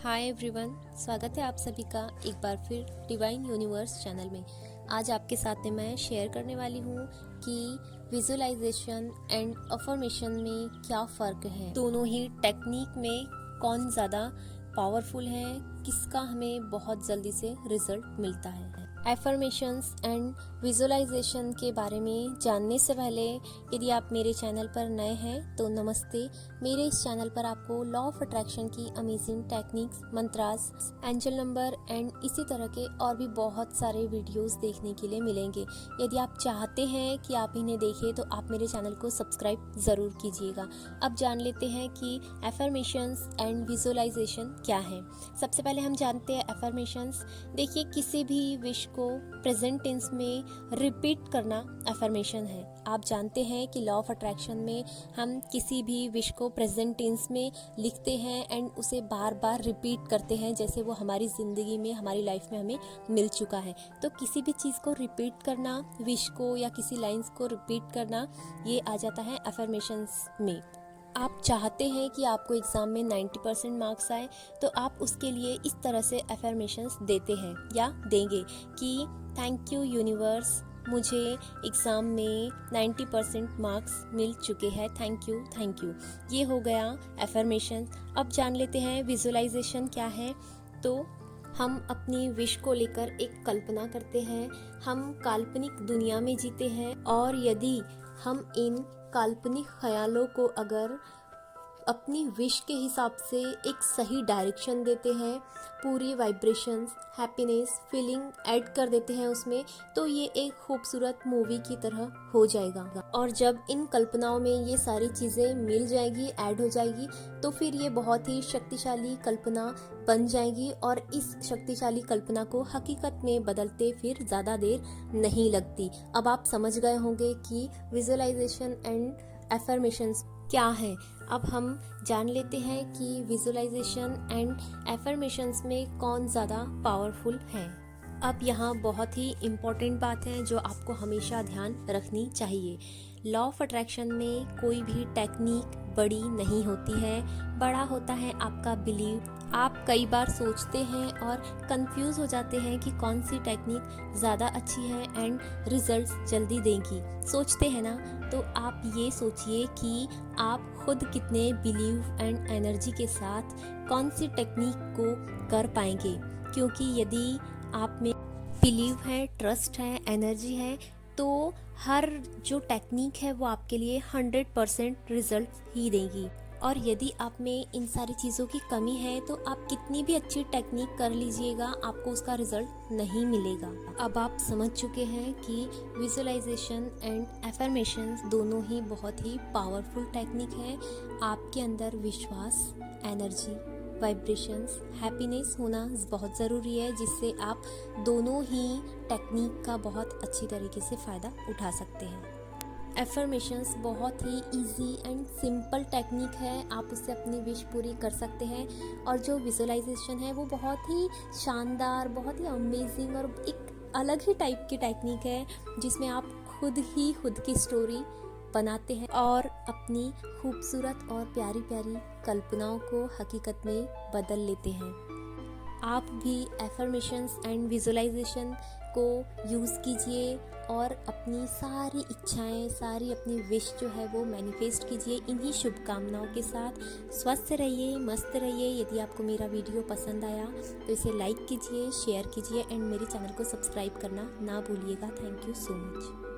Hi everyone, स्वागत है आप सभी का एक बार फिर डिवाइन यूनिवर्स चैनल में। आज आपके साथ में मैं शेयर करने वाली हूँ कि विजुअलाइजेशन एंड अफर्मेशन में क्या फ़र्क है। दोनों ही टेक्निक में कौन ज़्यादा पावरफुल है, किसका हमें बहुत जल्दी से रिजल्ट मिलता है। एफर्मेशंस एंड विजुअलाइजेशन के बारे में जानने से पहले यदि आप मेरे चैनल पर नए हैं तो नमस्ते। मेरे इस चैनल पर आपको लॉ ऑफ अट्रैक्शन की amazing techniques, mantras, angel number and इसी तरह के और भी बहुत सारे वीडियोस देखने के लिए मिलेंगे। यदि आप चाहते हैं कि आप इन्हें देखें तो आप मेरे चैनल को सब्सक्राइब ज़रूर कीजिएगा। अब जान लेते हैं कि एफर्मेशंस एंड विजुअलाइजेशन क्या है। सबसे पहले हम जानते हैं एफर्मेशंस। देखिए, किसी भी विश को प्रेजेंट टेंस में रिपीट करना एफर्मेशन है। आप जानते हैं कि लॉ ऑफ अट्रैक्शन में हम किसी भी विश को प्रेजेंट टेंस में लिखते हैं एंड उसे बार बार रिपीट करते हैं जैसे वो हमारी ज़िंदगी में, हमारी लाइफ में हमें मिल चुका है। तो किसी भी चीज़ को रिपीट करना, विश को या किसी लाइन्स को रिपीट करना, ये आ जाता है एफर्मेशंस में। आप चाहते हैं कि आपको एग्ज़ाम में 90% मार्क्स आए तो आप उसके लिए इस तरह से एफर्मेशंस देते हैं या देंगे कि थैंक यू यूनिवर्स, मुझे एग्ज़ाम में 90% मार्क्स मिल चुके हैं, थैंक यू थैंक यू। ये हो गया एफर्मेशन। अब जान लेते हैं विजुअलाइजेशन क्या है। तो हम अपनी विश को लेकर एक कल्पना करते हैं, हम काल्पनिक दुनिया में जीते हैं और यदि हम इन काल्पनिक ख्यालों को अगर अपनी विश के हिसाब से एक सही डायरेक्शन देते हैं, पूरी वाइब्रेशंस, हैप्पीनेस, फीलिंग ऐड कर देते हैं उसमें, तो ये एक खूबसूरत मूवी की तरह हो जाएगा। और जब इन कल्पनाओं में ये सारी चीज़ें मिल जाएगी, ऐड हो जाएगी, तो फिर ये बहुत ही शक्तिशाली कल्पना बन जाएगी और इस शक्तिशाली कल्पना को हकीकत में बदलते फिर ज़्यादा देर नहीं लगती। अब आप समझ गए होंगे कि विजुअलाइजेशन एंड एफर्मेशंस क्या है। अब हम जान लेते हैं कि विजुअलाइजेशन एंड एफर्मेशंस में कौन ज़्यादा पावरफुल है। अब यहाँ बहुत ही इम्पॉर्टेंट बात है जो आपको हमेशा ध्यान रखनी चाहिए। लॉ ऑफ अट्रैक्शन में कोई भी टेक्निक बड़ी नहीं होती है, बड़ा होता है आपका बिलीव। आप कई बार सोचते हैं और कंफ्यूज हो जाते हैं कि कौन सी टेक्निक ज़्यादा अच्छी है एंड रिजल्ट्स जल्दी देगी। सोचते हैं ना, तो आप ये सोचिए कि आप खुद कितने बिलीव एंड एनर्जी के साथ कौन सी टेक्निक को कर पाएंगे। क्योंकि यदि आप में बिलीव है, ट्रस्ट है, एनर्जी है, तो हर जो टेक्निक है वो आपके लिए 100% रिजल्ट ही देगी। और यदि आप में इन सारी चीज़ों की कमी है तो आप कितनी भी अच्छी टेक्निक कर लीजिएगा, आपको उसका रिजल्ट नहीं मिलेगा। अब आप समझ चुके हैं कि विजुअलाइजेशन एंड एफर्मेशंस दोनों ही बहुत ही पावरफुल टेक्निक है। आपके अंदर विश्वास, एनर्जी, वाइब्रेशंस, हैप्पीनेस होना बहुत ज़रूरी है, जिससे आप दोनों ही टेक्निक का बहुत अच्छी तरीके से फ़ायदा उठा सकते हैं। एफर्मेशंस बहुत ही इजी एंड सिंपल टेक्निक है, आप उससे अपनी विश पूरी कर सकते हैं। और जो विजुअलाइजेशन है वो बहुत ही शानदार, बहुत ही अमेजिंग और एक अलग ही टाइप की टेक्निक है, जिसमें आप खुद की स्टोरी बनाते हैं और अपनी खूबसूरत और प्यारी प्यारी कल्पनाओं को हकीकत में बदल लेते हैं। आप भी एफर्मेशंस एंड विजुअलाइजेशन को यूज़ कीजिए और अपनी सारी इच्छाएं, सारी अपनी विश जो है वो मैनिफेस्ट कीजिए। इन्हीं शुभकामनाओं के साथ स्वस्थ रहिए, मस्त रहिए। यदि आपको मेरा वीडियो पसंद आया तो इसे लाइक कीजिए, शेयर कीजिए एंड मेरे चैनल को सब्सक्राइब करना ना भूलिएगा। Thank you so much.